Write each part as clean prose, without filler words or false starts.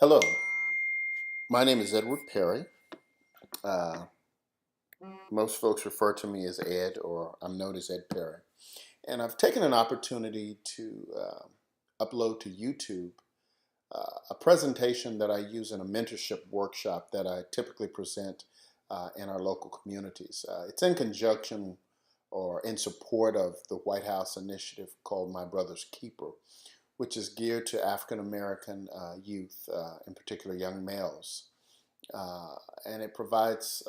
Hello, my name is Edward Perry. Uh, Most folks refer to me as Ed, or I'm known as Ed Perry. And I've taken an opportunity to upload to YouTube a presentation that I use in a mentorship workshop that I typically present in our local communities. It's in conjunction or in support of the White House initiative called My Brother's Keeper, which is geared to African American youth, in particular young males. And it provides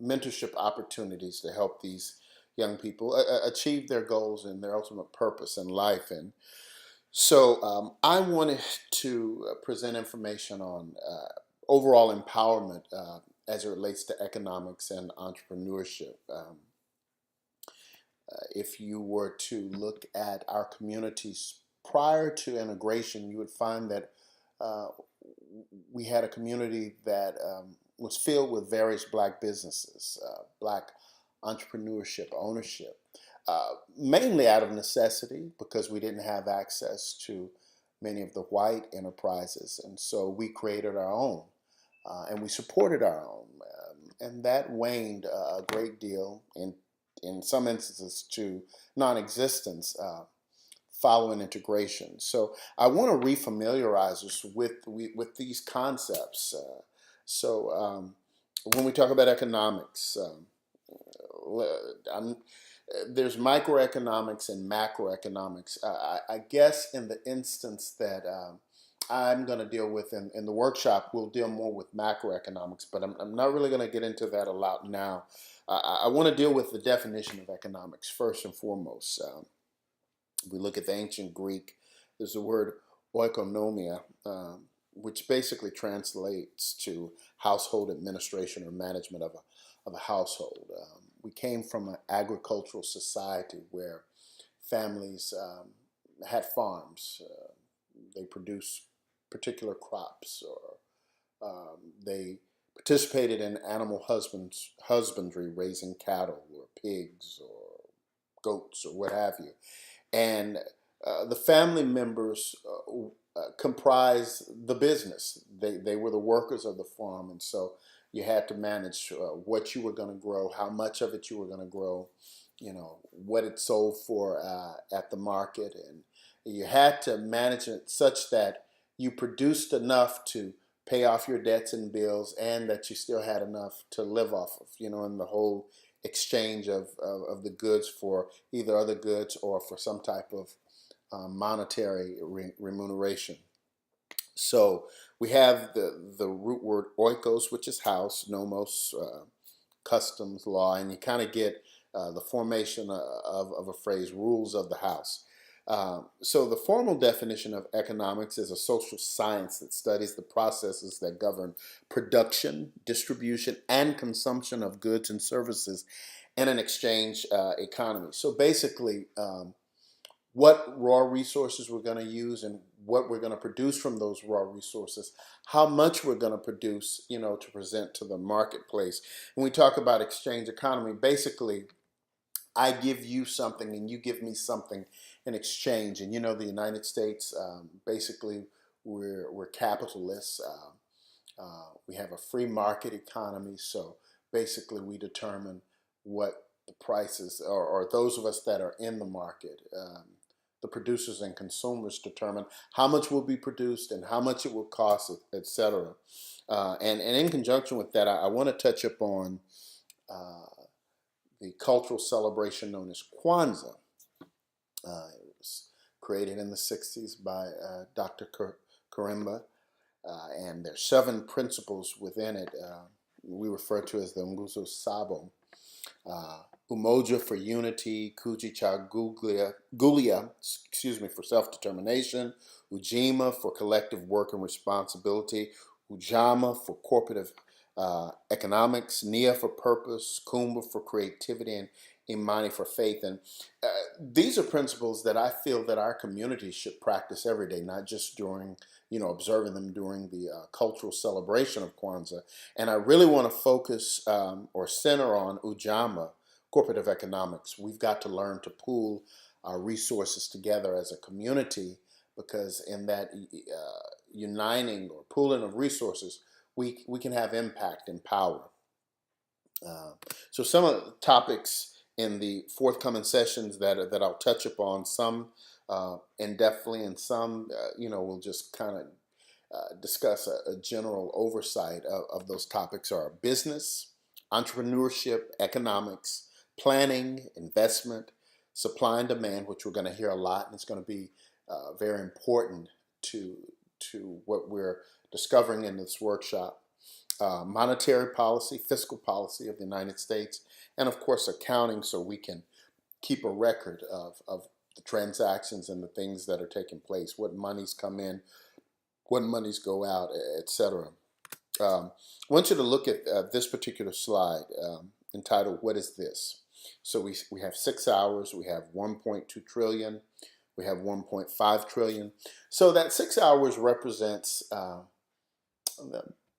mentorship opportunities to help these young people achieve their goals and their ultimate purpose in life. And so I wanted to present information on overall empowerment as it relates to economics and entrepreneurship. If you were to look at our communities prior to integration, you would find that uh, we had a community that was filled with various black businesses, black entrepreneurship, ownership, mainly out of necessity because we didn't have access to many of the white enterprises. And so we created our own and we supported our own. And that waned a great deal in some instances to non-existence following integration. So I want to refamiliarize us with these concepts. When we talk about economics, I'm, there's microeconomics and macroeconomics. I guess in the instance that I'm going to deal with in the workshop, we'll deal more with macroeconomics, but I'm not really going to get into that a lot now. I want to deal with the definition of economics first and foremost. We look at the ancient Greek, there's the word oikonomia, which basically translates to household administration or management of a household. We came from an agricultural society where families had farms. They produced particular crops, or they participated in animal husbandry, raising cattle or pigs or goats or what have you. And the family members comprise the business. They were the workers of the farm, and so you had to manage what you were going to grow, how much of it you were going to grow, what it sold for at the market, and you had to manage it such that you produced enough to pay off your debts and bills, and that you still had enough to live off of, in the whole exchange of the goods for either other goods or for some type of monetary remuneration. So we have the root word oikos, which is house, nomos, customs, law, and you kind of get the formation of a phrase, rules of the house. So the formal definition of economics is a social science that studies the processes that govern production, distribution, and consumption of goods and services in an exchange economy. So basically, what raw resources we're going to use and what we're going to produce from those raw resources, how much we're going to produce, to present to the marketplace. When we talk about exchange economy, basically, I give you something and you give me something in exchange. And the United States, basically, we're capitalists. We have a free market economy, so basically we determine what the prices, or those of us that are in the market, the producers and consumers determine how much will be produced and how much it will cost, etc. And in conjunction with that, I want to touch upon uh, the cultural celebration known as Kwanzaa. It was created in the 60s by Dr. Karimba, and there's 7 principles within it. We refer to as the Nguzo Sabo. Umoja for unity, Kujicha Gulia, for self-determination, Ujima for collective work and responsibility, Ujama for corporate economics, Nia for purpose, Kumba for creativity, and Imani for faith. And these are principles that I feel that our community should practice every day, not just during, observing them during the cultural celebration of Kwanzaa. And I really want to focus or center on Ujama, corporative economics. We've got to learn to pool our resources together as a community, because in that uniting or pooling of resources, we can have impact and power. So some of the topics in the forthcoming sessions that I'll touch upon, some in depthly, and some we'll just kind of discuss a general oversight of those topics are business, entrepreneurship, economics, planning, investment, supply and demand, which we're going to hear a lot, and it's going to be very important to what we're discovering in this workshop. Monetary policy, fiscal policy of the United States, and of course accounting, so we can keep a record of the transactions and the things that are taking place, what monies come in, what monies go out, etc. I want you to look at this particular slide entitled, "What is this?" So we have 6 hours, we have 1.2 trillion, we have 1.5 trillion. So that 6 hours represents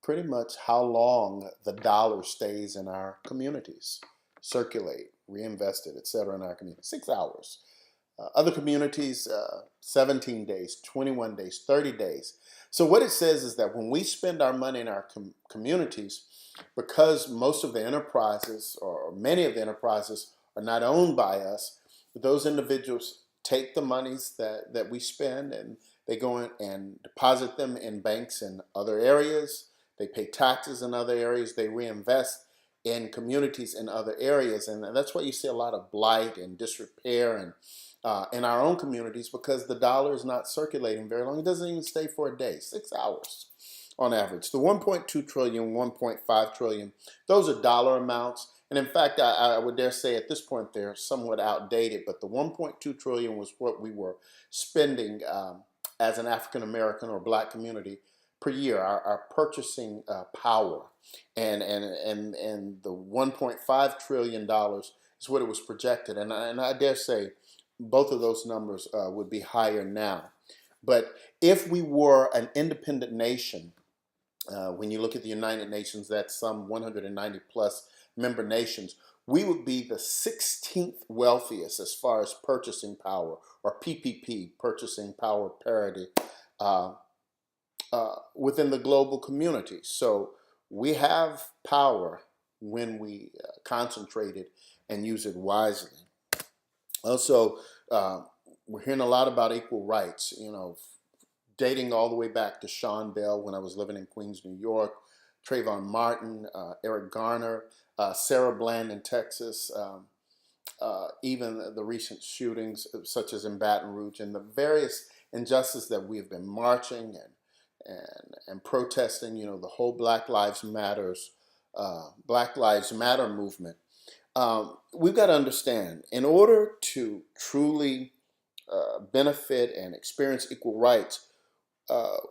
pretty much how long the dollar stays in our communities, circulate, reinvested, etc. in our community. 6 hours. Other communities, 17 days, 21 days, 30 days. So what it says is that when we spend our money in our communities, because most of the enterprises or many of the enterprises are not owned by us, those individuals take the monies that we spend and they go in and deposit them in banks in other areas. They pay taxes in other areas. They reinvest in communities in other areas. And that's why you see a lot of blight and disrepair and in our own communities, because the dollar is not circulating very long. It doesn't even stay for a day, 6 hours on average. The 1.2 trillion, 1.5 trillion, those are dollar amounts. And in fact, I would dare say at this point they're somewhat outdated, but the 1.2 trillion was what we were spending as an African American or Black community per year, our purchasing power. And the $1.5 trillion is what it was projected. And I dare say both of those numbers would be higher now. But if we were an independent nation, when you look at the United Nations, that's some 190 plus member nations, we would be the 16th wealthiest as far as purchasing power, or PPP, purchasing power parity, within the global community. So we have power when we concentrate it and use it wisely. Also, we're hearing a lot about equal rights, dating all the way back to Sean Bell when I was living in Queens, New York, Trayvon Martin, Eric Garner, Sarah Bland in Texas, even the recent shootings such as in Baton Rouge, and the various injustices that we have been marching and protesting, the whole Black Lives Matter movement. We've got to understand, in order to truly benefit and experience equal rights,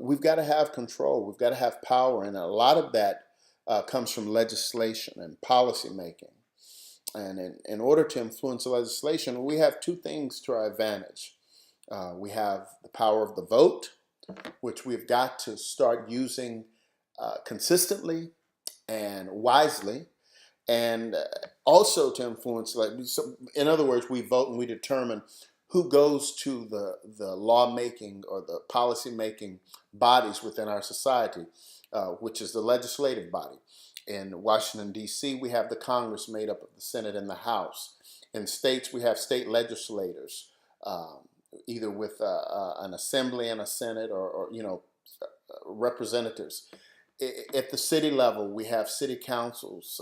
we've got to have control, we've got to have power, and a lot of that comes from legislation and policy making. And in order to influence legislation, we have two things to our advantage. We have the power of the vote, which we've got to start using consistently and wisely, and also to influence. In other words, we vote and we determine who goes to the lawmaking or the policy-making bodies within our society, which is the legislative body. In Washington, D.C., we have the Congress made up of the Senate and the House. In states, we have state legislators, either with an assembly and a Senate or representatives. At the city level, we have city councils.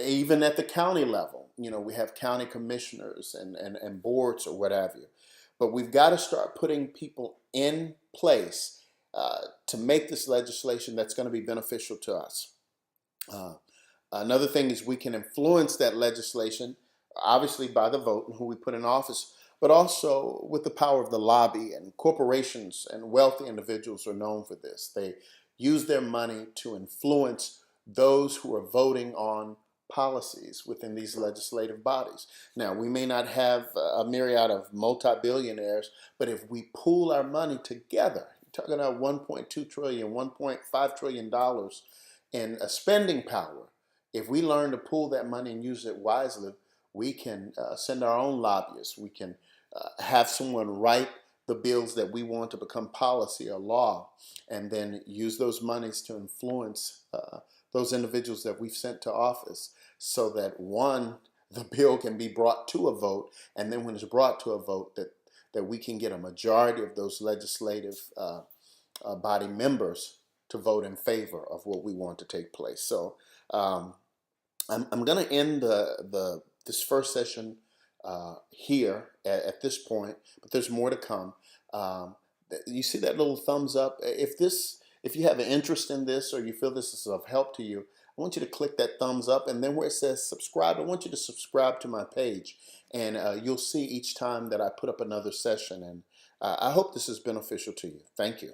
Even at the county level, we have county commissioners and boards or what have you. But we've got to start putting people in place to make this legislation that's going to be beneficial to us. Another thing is we can influence that legislation, obviously by the vote and who we put in office, but also with the power of the lobby. And corporations and wealthy individuals are known for this. They use their money to influence those who are voting on policies within these legislative bodies. Now, we may not have a myriad of multi-billionaires, but if we pool our money together, you're talking about 1.2 trillion, 1.5 trillion dollars in spending power. If we learn to pool that money and use it wisely, we can send our own lobbyists. We can have someone write the bills that we want to become policy or law, and then use those monies to influence those individuals that we've sent to office, so that one, the bill can be brought to a vote, and then when it's brought to a vote, that we can get a majority of those legislative body members to vote in favor of what we want to take place. So um, I'm going to end this first session here at this point, but there's more to come. Um, you see that little thumbs up? If you have an interest in this, or you feel this is of help to you, I want you to click that thumbs up, and then where it says subscribe, I want you to subscribe to my page, and you'll see each time that I put up another session. And I hope this is beneficial to you. Thank you.